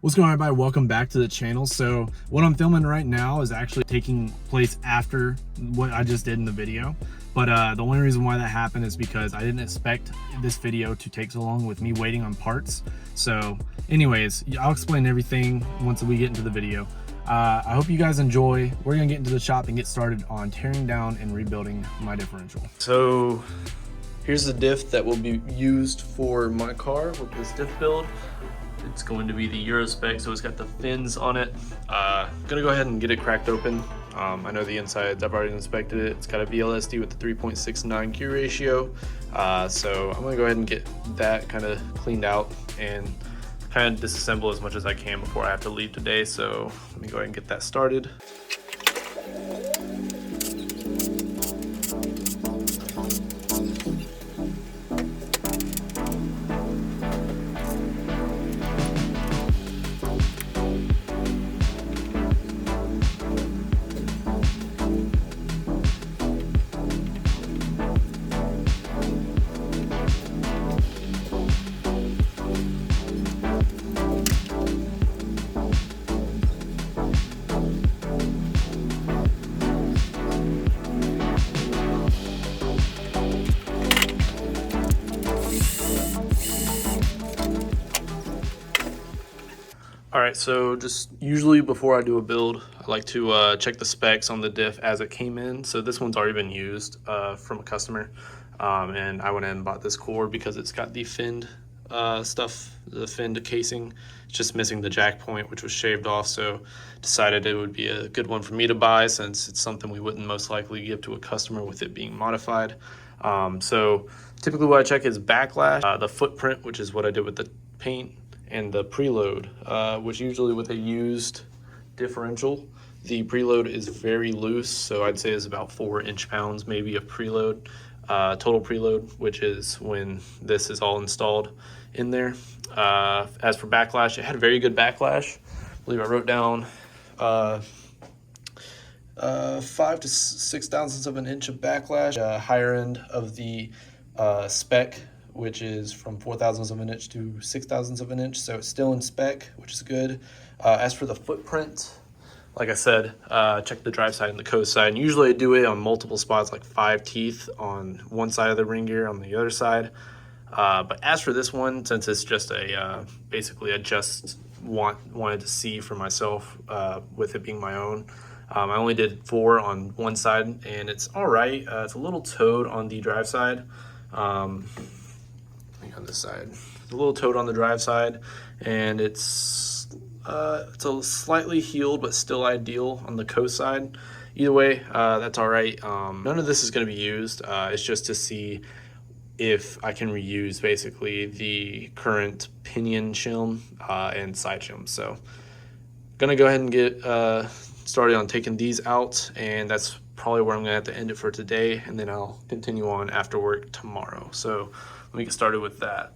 What's going on, everybody? Welcome back to the channel. So what I'm filming right now is actually taking place after what I just did in the video. But the only reason why that happened is because I didn't expect this video to take so long with me waiting on parts. So anyways, I'll explain everything once we get into the video. I hope you guys enjoy. We're gonna get into the shop and get started on tearing down and rebuilding my differential. So here's the diff that will be used for my car with this diff build. It's going to be the Euro spec, so it's got the fins on it. Gonna go ahead and get it cracked open. I know the insides, I've already inspected it. It's got a VLSD with the 3.69 Q ratio. So I'm gonna go ahead and get that kind of cleaned out and kind of disassemble as much as I can before I have to leave today. So let me go ahead and get that started. All right, so just usually before I do a build, I like to check the specs on the diff as it came in. So this one's already been used from a customer, and I went in and bought this cord because it's got the finned stuff, the finned casing. It's just missing the jack point, which was shaved off, so decided it would be a good one for me to buy since it's something we wouldn't most likely give to a customer with it being modified. So typically what I check is backlash, the footprint, which is what I did with the paint, and the preload, which usually with a used differential, the preload is very loose. So I'd say it's about 4 inch-pounds maybe of preload, total preload, which is when this is all installed in there. As for backlash, it had a very good backlash. I believe I wrote down 5 to 6 thousandths of an inch of backlash. Higher end of the spec, which is from 4 thousandths of an inch to 6 thousandths of an inch. So it's still in spec, which is good. As for the footprint, like I said, check the drive side and the coast side. And usually I do it on multiple spots, like 5 teeth on one side of the ring gear, on the other side. But as for this one, since it's just a, basically I just wanted to see for myself with it being my own. I only did 4 on one side and it's all right. It's a little toed on the drive side. On this side, a little toed on the drive side, and it's a slightly healed but still ideal on the coast side. Either way, that's all right. None of this is going to be used. It's just to see if I can reuse basically the current pinion shim and side shim. So gonna go ahead and get started on taking these out, and that's probably where I'm gonna have to end it for today, and then I'll continue on after work tomorrow. So let me get started with that.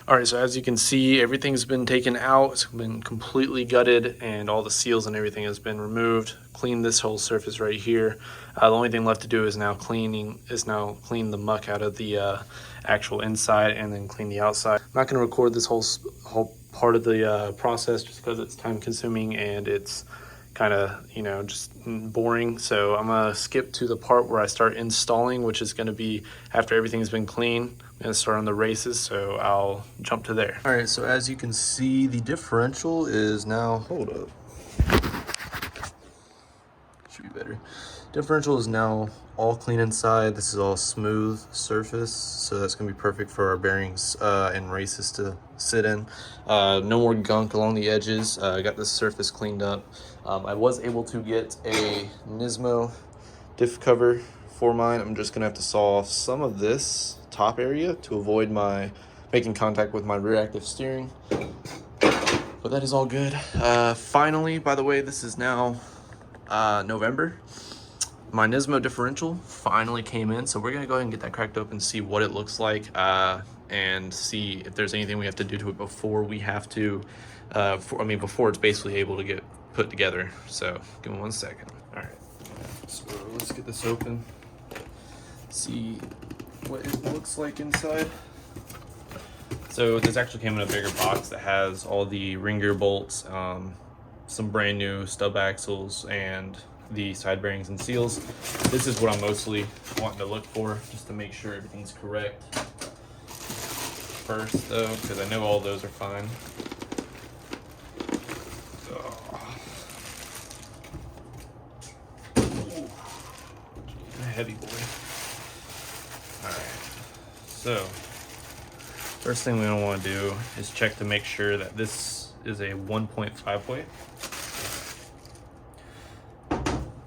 All right, so as you can see, everything's been taken out. It's been completely gutted, and all the seals and everything has been removed. Cleaned this whole surface right here. The only thing left to do is now clean the muck out of the actual inside, and then clean the outside. I'm not going to record this whole part of the process just because it's time consuming and it's kind of, you know, just boring. So I'm gonna skip to the part where I start installing, which is gonna be after everything's been cleaned. I'm gonna start on the races, so I'll jump to there. All right, so as you can see, the differential is now, hold up. Should be better. Differential is now all clean inside. This is all smooth surface, so that's gonna be perfect for our bearings and races to sit in. No more gunk along the edges. I got this surface cleaned up. I was able to get a Nismo diff cover for mine. I'm just gonna have to saw off some of this top area to avoid my making contact with my rear active steering. But that is all good. Finally, by the way, this is now November. My Nismo differential finally came in, so we're gonna go ahead and get that cracked open, see what it looks like, and see if there's anything we have to do to it before we have to, before it's basically able to get put together. So give me 1 second. All right, so let's get this open, see what it looks like inside. So this actually came in a bigger box that has all the ring gear bolts, some brand new stub axles, and the side bearings and seals. This is what I'm mostly wanting to look for, just to make sure everything's correct first though, because I know all those are fine. Heavy boy. All right, so first thing we don't want to do is check to make sure that this is a 1.5 weight.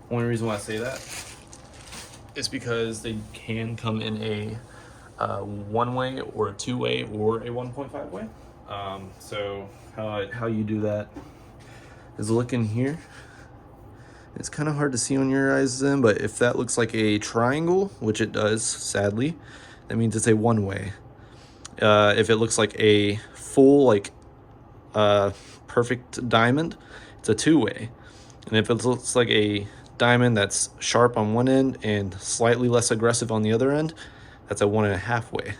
Only reason why I say that is because they can come in a 1-way or a 2-way or a 1.5 way. So how you do that is look in here. It's kind of hard to see on your eyes then, but if that looks like a triangle, which it does, sadly, that means it's a 1-way. If it looks like a full, perfect diamond, it's a 2-way. And if it looks like a diamond that's sharp on one end and slightly less aggressive on the other end, that's a 1.5 way.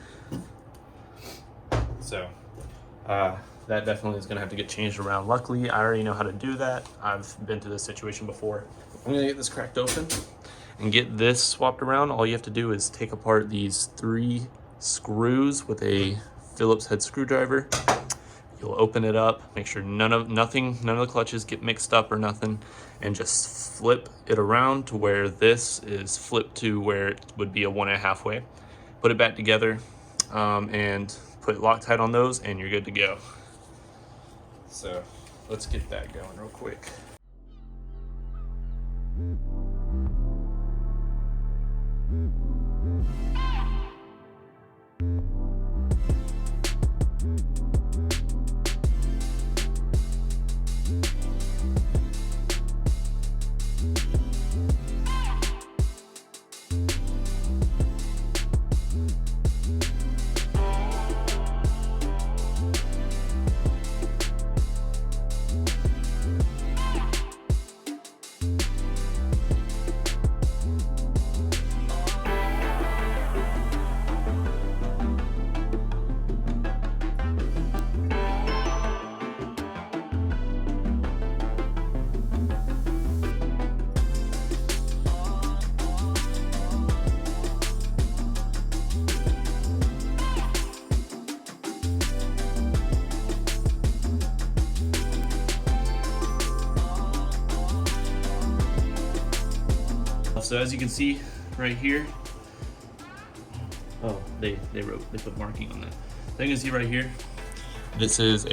So that definitely is going to have to get changed around. Luckily, I already know how to do that. I've been through this situation before. I'm going to get this cracked open and get this swapped around. All you have to do is take apart these 3 screws with a Phillips head screwdriver. You'll open it up, make sure none of the clutches get mixed up or nothing, and just flip it around to where this is flipped to where it would be a 1.5 way. Put it back together and put Loctite on those, and you're good to go. So let's get that going real quick. So as you can see right here, oh, they put marking on that. So you can see right here, this is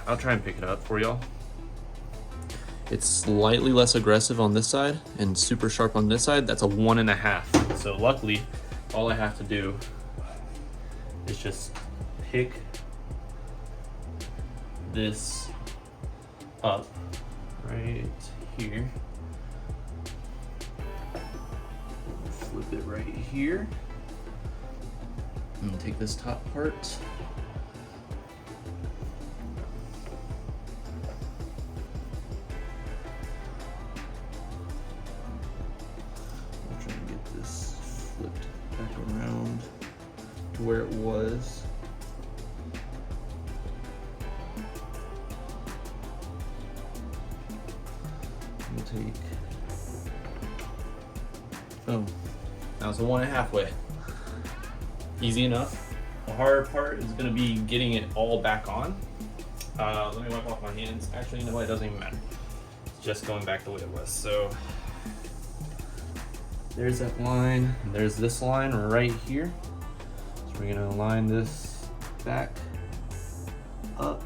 I'll try and pick it up for y'all. It's slightly less aggressive on this side and super sharp on this side. That's a 1.5. So luckily, all I have to do is just pick this up right here. Flip it right here. And take this top part. I'll try and get this flipped back around to where it was. We'll take, boom. Now it's a 1.5 way. Easy enough. The hard part is gonna be getting it all back on. Let me wipe off my hands. Actually, you know what, it doesn't even matter. It's just going back the way it was. So there's that line, and there's this line right here. So we're gonna line this back up.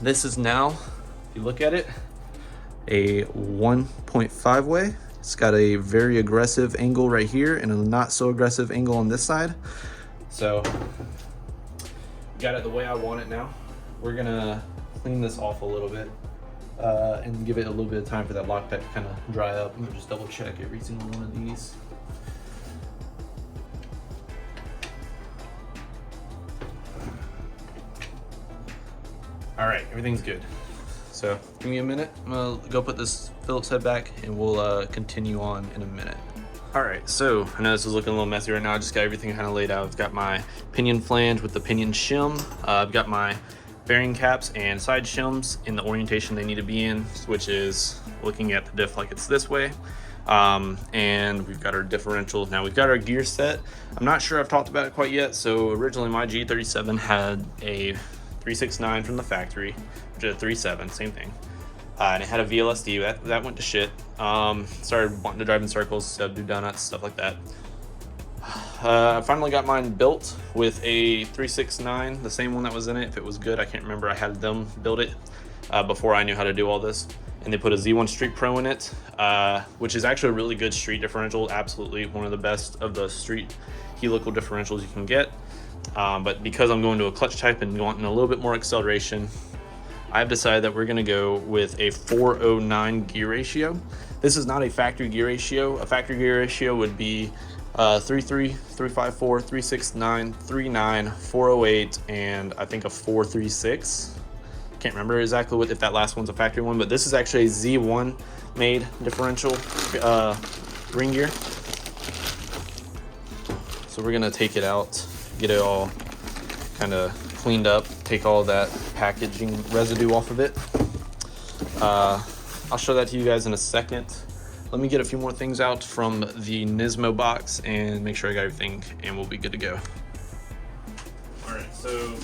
This is now, if you look at it, a 1.5 way. It's got a very aggressive angle right here and a not so aggressive angle on this side. So, got it the way I want it now. We're gonna clean this off a little bit and give it a little bit of time for that Loctite to kind of dry up. I'm gonna just double check every single one of these. All right, everything's good. So give me a minute. I'm gonna go put this Phillips head back and we'll continue on in a minute. All right, so I know this is looking a little messy right now. I just got everything kind of laid out. I've got my pinion flange with the pinion shim. I've got my bearing caps and side shims in the orientation they need to be in, which is looking at the diff like it's this way. And we've got our differential. Now we've got our gear set. I'm not sure I've talked about it quite yet. So originally my G37 had a 369 from the factory, which is a 37, same thing. And it had a VLSD, that went to shit. Started wanting to drive in circles, do donuts, stuff like that. I finally got mine built with a 369, the same one that was in it. If it was good, I can't remember. I had them build it before I knew how to do all this. And they put a Z1 Street Pro in it, which is actually a really good street differential. Absolutely one of the best of the street helical differentials you can get. But because I'm going to a clutch type and wanting a little bit more acceleration, I've decided that we're going to go with a 409 gear ratio. This is not a factory gear ratio. A factory gear ratio would be 33, 354, 369, 39, 408, and I think a 436. Can't remember exactly if that last one's a factory one, but this is actually a Z1 made differential ring gear. So we're gonna take it out, get it all kind of cleaned up, take all that packaging residue off of it. I'll show that to you guys in a second. Let me get a few more things out from the Nismo box and make sure I got everything and we'll be good to go. All right, so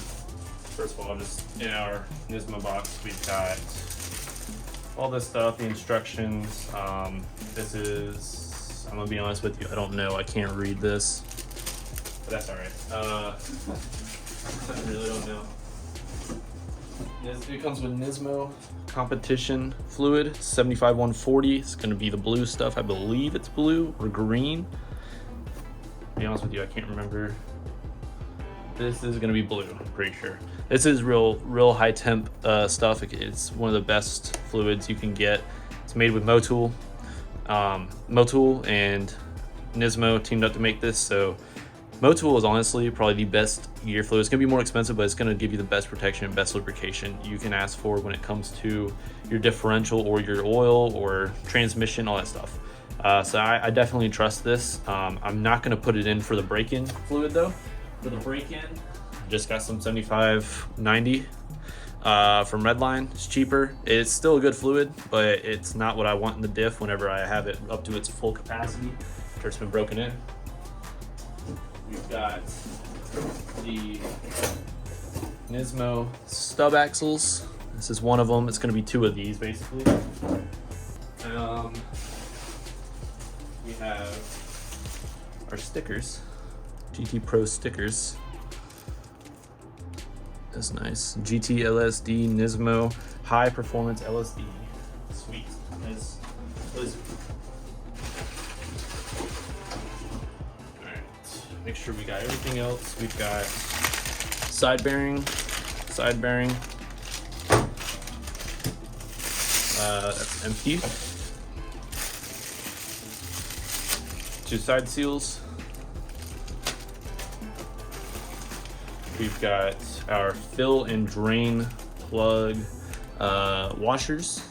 First of all, just in our Nismo box, we've got all this stuff, the instructions. This is, I'm gonna be honest with you, I don't know, I can't read this, but that's all right. I really don't know. It comes with Nismo competition fluid, 75-140. It's gonna be the blue stuff. I believe it's blue or green. To be honest with you, I can't remember. This is gonna be blue, I'm pretty sure. This is real high temp stuff. It's one of the best fluids you can get. It's made with Motul. Motul and Nismo teamed up to make this. So Motul is honestly probably the best gear fluid. It's gonna be more expensive, but it's gonna give you the best protection and best lubrication you can ask for when it comes to your differential or your oil or transmission, all that stuff. So I definitely trust this. I'm not gonna put it in for the break-in fluid though. For the break-in, just got some 75-90 from Redline. It's cheaper. It's still a good fluid, but it's not what I want in the diff whenever I have it up to its full capacity after it's been broken in. We've got the Nismo stub axles. This is one of them. It's going to be two of these basically. We have our stickers, GT Pro stickers. That's nice. GT LSD Nismo high performance LSD. Sweet. That's really sweet. Make sure we got everything else. We've got side bearing. That's empty. 2 side seals. We've got our fill and drain plug washers.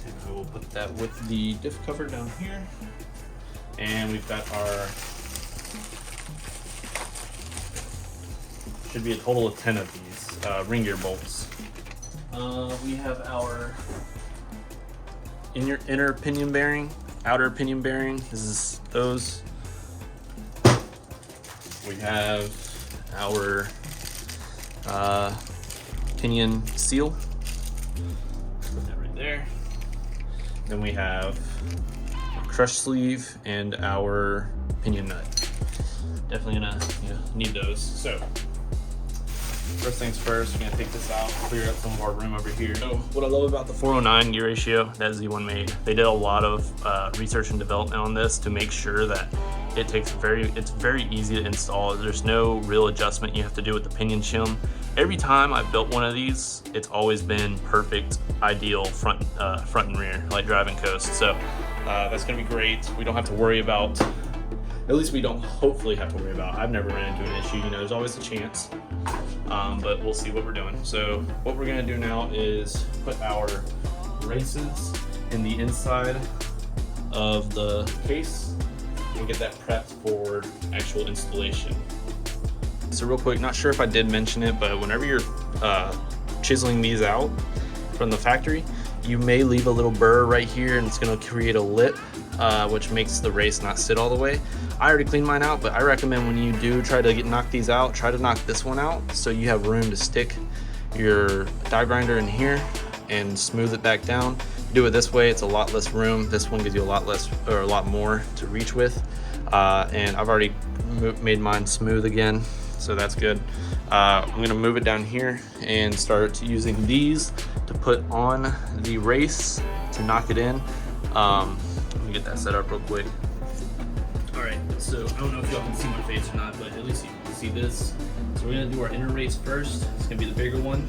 And I will put that with the diff cover down here. And we've got our, should be a total of 10 of these ring gear bolts. We have our inner pinion bearing, outer pinion bearing. This is those. We have our pinion seal. Put that right there. Then we have crush sleeve and our pinion nut. Definitely gonna need those. So first things first, we're gonna take this out, clear up some of our room over here. So what I love about the 409 gear ratio that Z1 made, they did a lot of research and development on this to make sure that it's very easy to install. There's no real adjustment you have to do with the pinion shim. Every time I've built one of these, it's always been perfect, ideal front and rear, like driving coast. So that's gonna be great. We don't have to worry about, at least we don't hopefully have to worry about. I've never ran into an issue, there's always a chance, but we'll see what we're doing. So what we're gonna do now is put our races in the inside of the case and get that prepped for actual installation. So real quick, not sure if I did mention it, but whenever you're chiseling these out from the factory, you may leave a little burr right here and it's gonna create a lip, which makes the race not sit all the way. I already cleaned mine out, but I recommend when you do try to knock these out, try to knock this one out so you have room to stick your die grinder in here and smooth it back down. Do it this way, it's a lot less room. This one gives you a lot less, or a lot more to reach with. And I've already made mine smooth again, so that's good. I'm gonna move it down here and start using these to put on the race to knock it in. Let me get that set up real quick. All right, so I don't know if y'all can see my face or not, but at least you can see this. So we're gonna do our inner race first. It's gonna be the bigger one.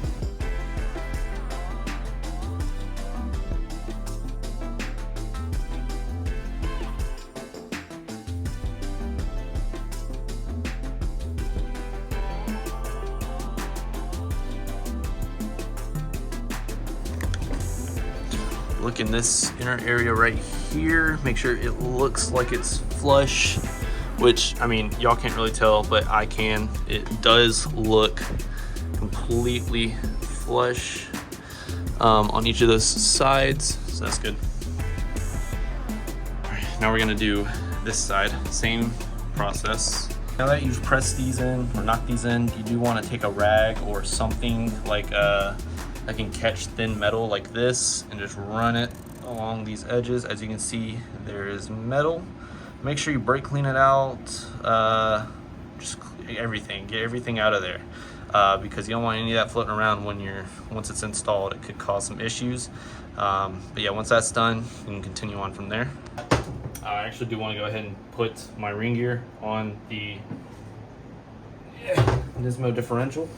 Look in this inner area right here, make sure it looks like it's flush, which, I mean, y'all can't really tell, but I can. It does look completely flush on each of those sides, so that's good. All right, now we're gonna do this side, same process. Now that you've pressed these in or knocked these in, you do want to take a rag or something like that can catch thin metal like this and just run it along these edges. As you can see, there is metal. Make sure you brake clean it out. Just get everything out of there, because you don't want any of that floating around once it's installed. It could cause some issues. But yeah, once that's done, you can continue on from there. I actually do want to go ahead and put my ring gear on the Nismo differential.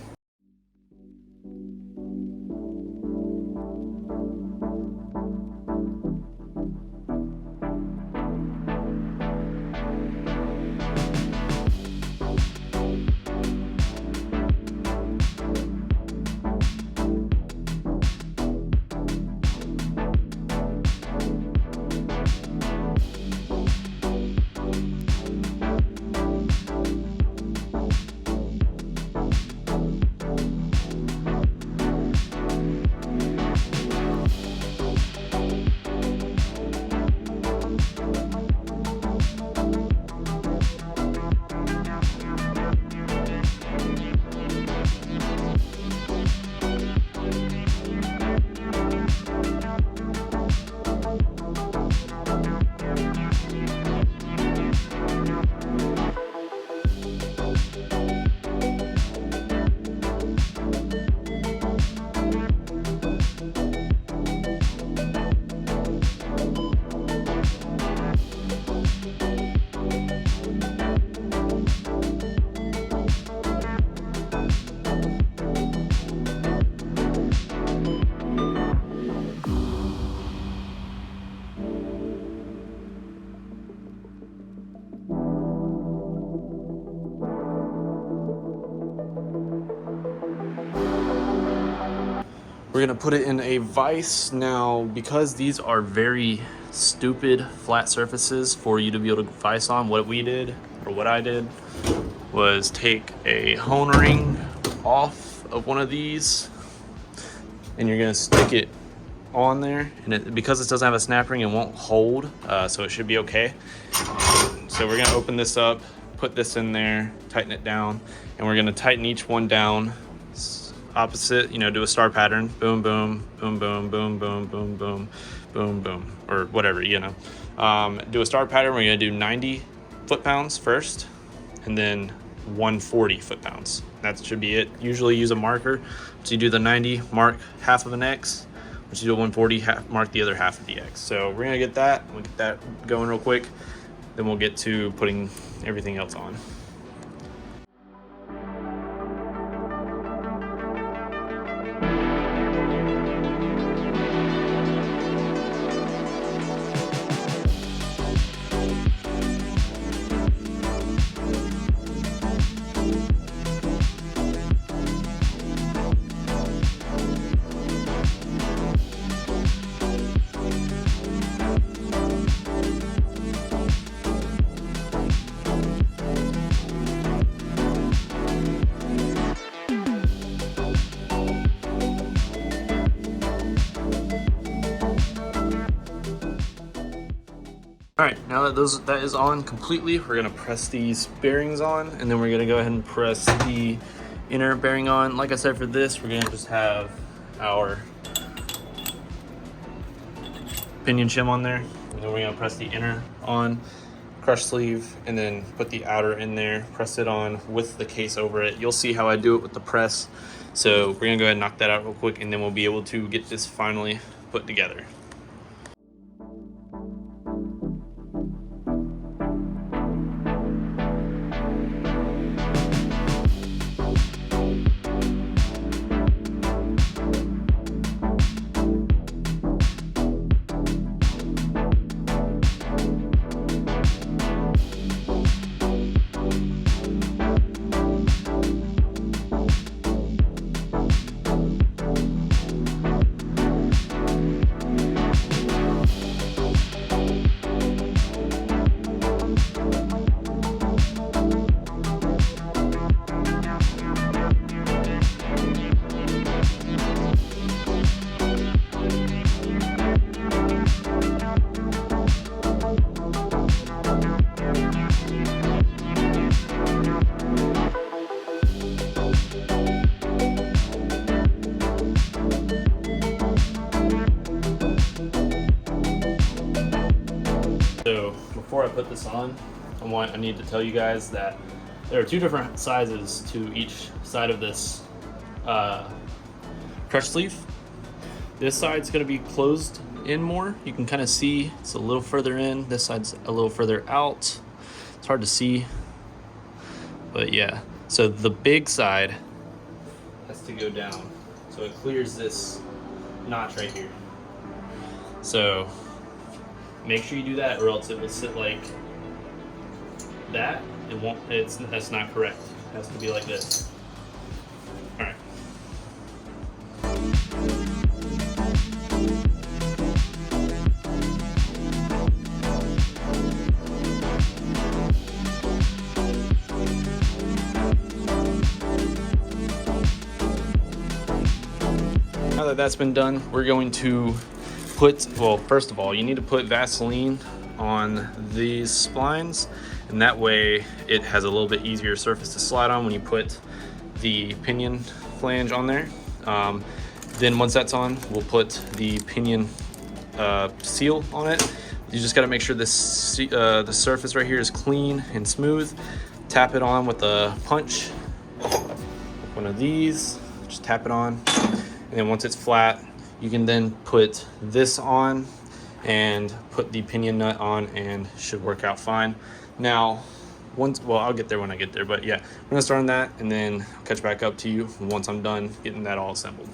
We're gonna put it in a vise. Now, because these are very stupid flat surfaces for you to be able to vise on, what I did was take a hone ring off of one of these, and you're gonna stick it on there, and because it doesn't have a snap ring, it won't hold, so it should be okay. So we're gonna open this up, put this in there, tighten it down, and we're gonna tighten each one down opposite, do a star pattern, boom, boom, boom, boom, boom, boom, boom, boom, boom, boom, or whatever, do a star pattern. We're gonna do 90 foot-pounds first, and then 140 foot-pounds. That should be it. Usually use a marker. So you do the 90, mark half of an X. Once you do a 140, mark the other half of the X. So we're gonna get that. We'll get that going real quick. Then we'll get to putting everything else on. All right, now that that is on completely, we're gonna press these bearings on, and then we're gonna go ahead and press the inner bearing on. Like I said, for this, we're gonna just have our pinion shim on there, and then we're gonna press the inner on, crush sleeve, and then put the outer in there, press it on with the case over it. You'll see how I do it with the press. So we're gonna go ahead and knock that out real quick, and then we'll be able to get this finally put together. before I put this on, I need to tell you guys that there are two different sizes to each side of this crush sleeve. This side's going to be closed in more. You can kind of see it's a little further in. This side's a little further out. It's hard to see, but yeah. So the big side has to go down, so it clears this notch right here. So make sure you do that, or else it will sit like that. It won't. That's not correct. It has to be like this. All right. Now that that's been done, we're going to put, well, first of all, you need to put Vaseline on these splines, and that way it has a little bit easier surface to slide on when you put the pinion flange on there. Then once that's on, we'll put the pinion seal on it. You just got to make sure this the surface right here is clean and smooth. Tap it on with a punch, one of these, just tap it on. And then once it's flat, you can then put this on and put the pinion nut on, and should work out fine. Now, well, I'll get there when I get there, but yeah, I'm gonna start on that and then I'll catch back up to you once I'm done getting that all assembled.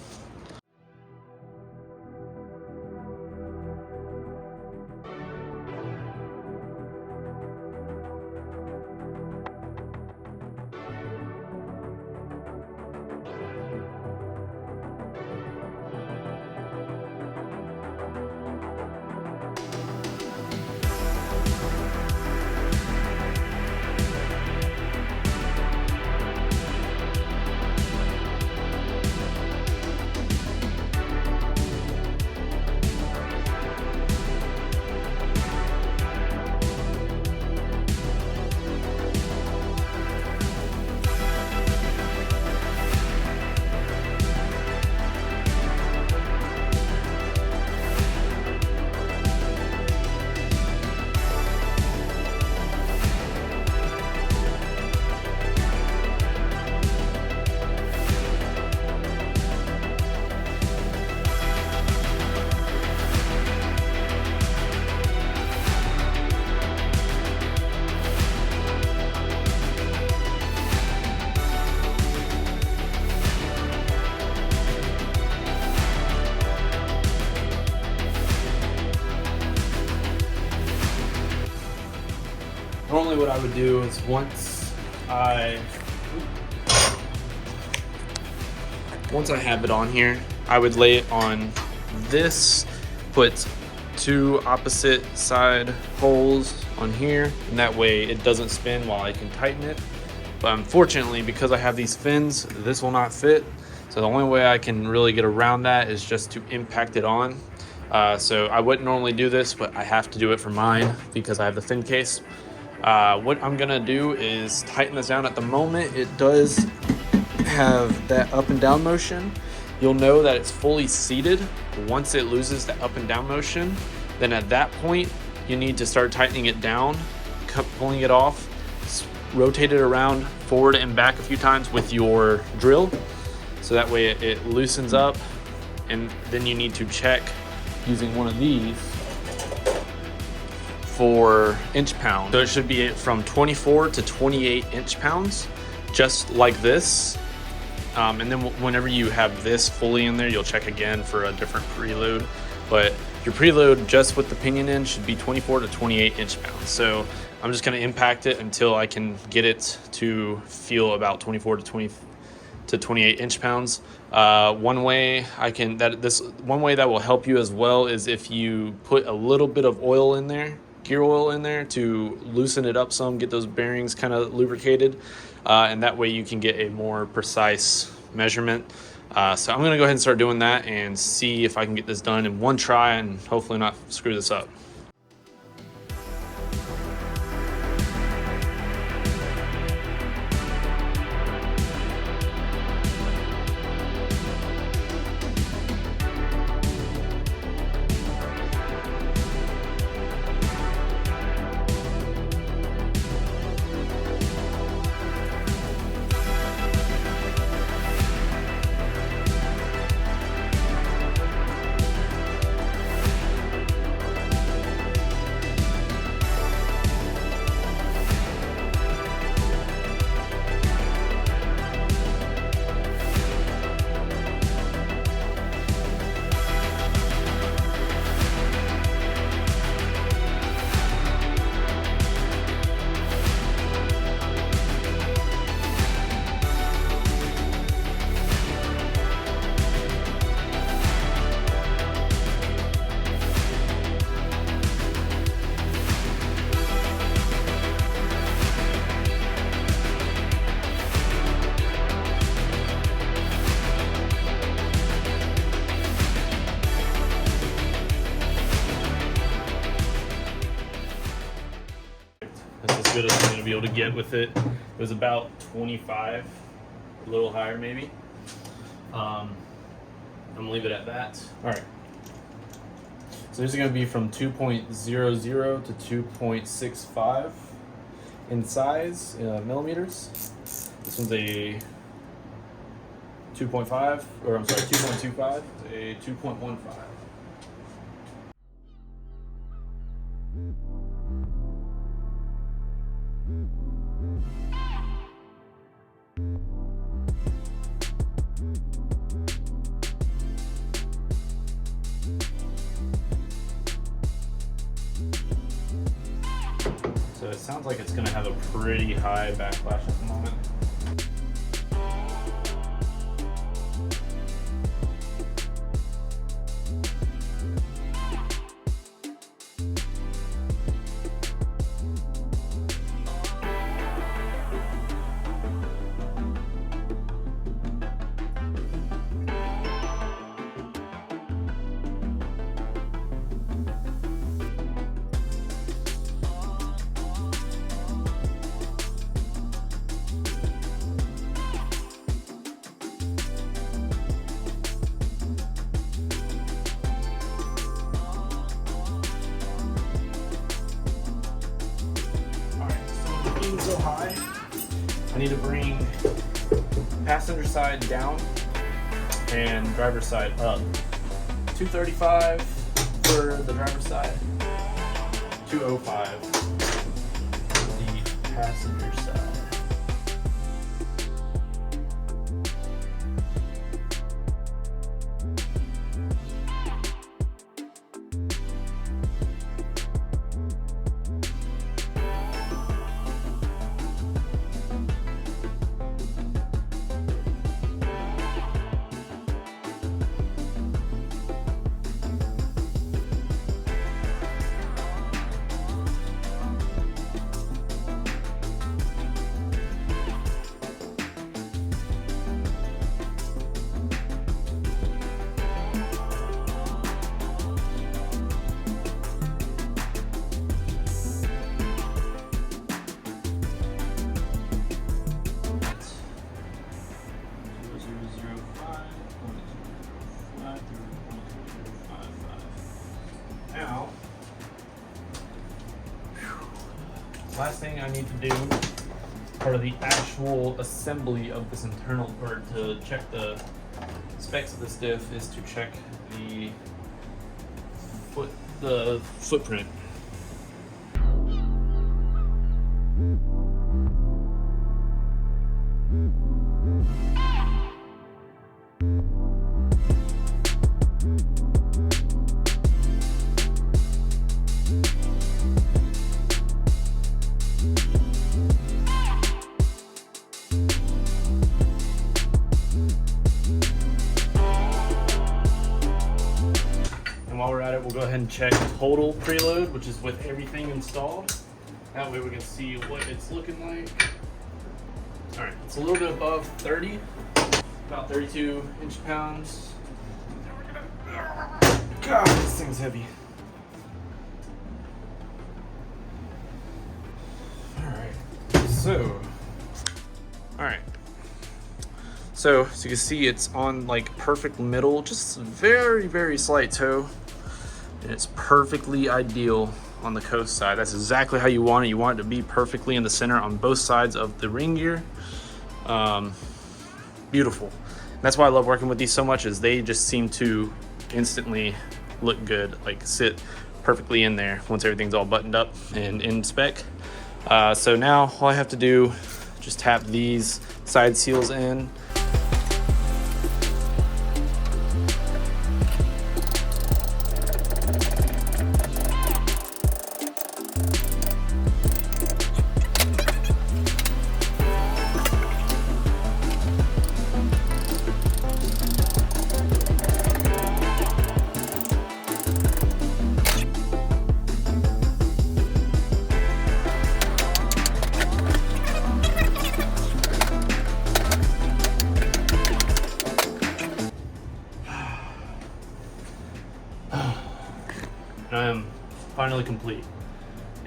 Normally what I would do is once I have it on here, I would lay it on this, put two opposite side holes on here, and that way it doesn't spin while I can tighten it. But unfortunately, because I have these fins, this will not fit. So the only way I can really get around that is just to impact it on. So I wouldn't normally do this, but I have to do it for mine because I have the fin case. What I'm gonna do is tighten this down. At the moment, it does have that up and down motion. You'll know that it's fully seated once it loses that up and down motion. Then at that point, you need to start tightening it down, pulling it off, rotate it around forward and back a few times with your drill, so that way it loosens up. And then you need to check using one of these for inch pound. So it should be from 24 to 28 inch pounds, just like this. And then whenever you have this fully in there, you'll check again for a different preload. But your preload just with the pinion in should be 24 to 28 inch pounds. So I'm just gonna impact it until I can get it to feel about 24 to 28 inch pounds. One way that will help you as well is if you put a little bit of oil in there, gear oil in there, to loosen it up some, get those bearings kind of lubricated, and that way you can get a more precise measurement. So I'm gonna go ahead and start doing that and see if I can get this done in one try and hopefully not screw this up. able to get with it. It was about 25, a little higher maybe. I'm gonna leave it at that. All right. So these are gonna be from 2.00 to 2.65 in size, millimeters. This one's a 2.5, or I'm sorry, 2.25, a 2.15. So it sounds like it's going to have a pretty high backlash at the moment. So high, I need to bring passenger side down and driver's side up. 235 for the driver's side, 205 for the passenger side. Now, last thing I need to do, part of the actual assembly of this internal, or to check the specs of this diff, is to check the footprint. While we're at it, we'll go ahead and check total preload, which is with everything installed. That way we can see what it's looking like. All right, it's a little bit above 30, about 32 inch-pounds. God, this thing's heavy. All right. So as you can see, it's on like perfect middle, just very, very slight toe. And it's perfectly ideal on the coast side. That's exactly how you want it. You want it to be perfectly in the center on both sides of the ring gear. Beautiful. And that's why I love working with these so much, is they just seem to instantly look good, like sit perfectly in there once everything's all buttoned up and in spec. So now all I have to do, just tap these side seals in. And I am finally complete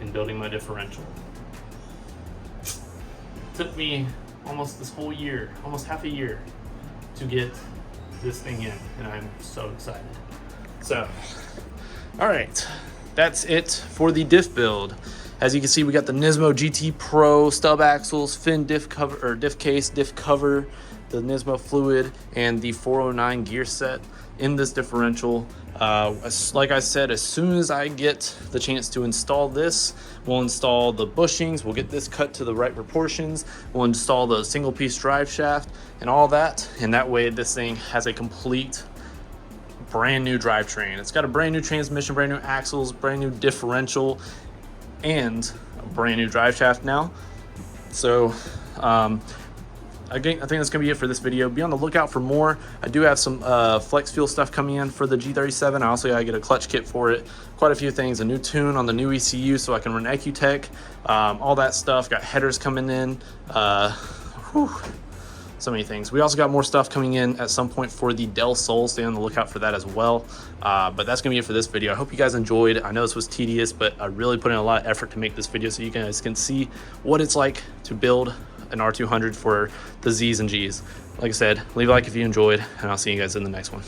in building my differential. took me almost this whole year, almost half a year, to get this thing in, and I'm so excited. So, all right, that's it for the diff build. As you can see, we got the Nismo GT Pro stub axles, fin diff cover, or diff case, diff cover, the Nismo fluid, and the 409 gear set in this differential. Like I said, as soon as I get the chance to install this, we'll install the bushings, we'll get this cut to the right proportions, we'll install the single piece drive shaft and all that, and that way this thing has a complete brand new drivetrain. It's got a brand new transmission, brand new axles, brand new differential, and a brand new drive shaft now. So again, I think that's gonna be it for this video. Be on the lookout for more. I do have some flex fuel stuff coming in for the G37. I also gotta get a clutch kit for it. Quite a few things, a new tune on the new ECU so I can run EcuTech, all that stuff. Got headers coming in, so many things. We also got more stuff coming in at some point for the Del Sol. Stay on the lookout for that as well. But that's gonna be it for this video. I hope you guys enjoyed. I know this was tedious, but I really put in a lot of effort to make this video so you guys can see what it's like to build an R200 for the Z's and G's. Like I said, leave a like if you enjoyed, and I'll see you guys in the next one.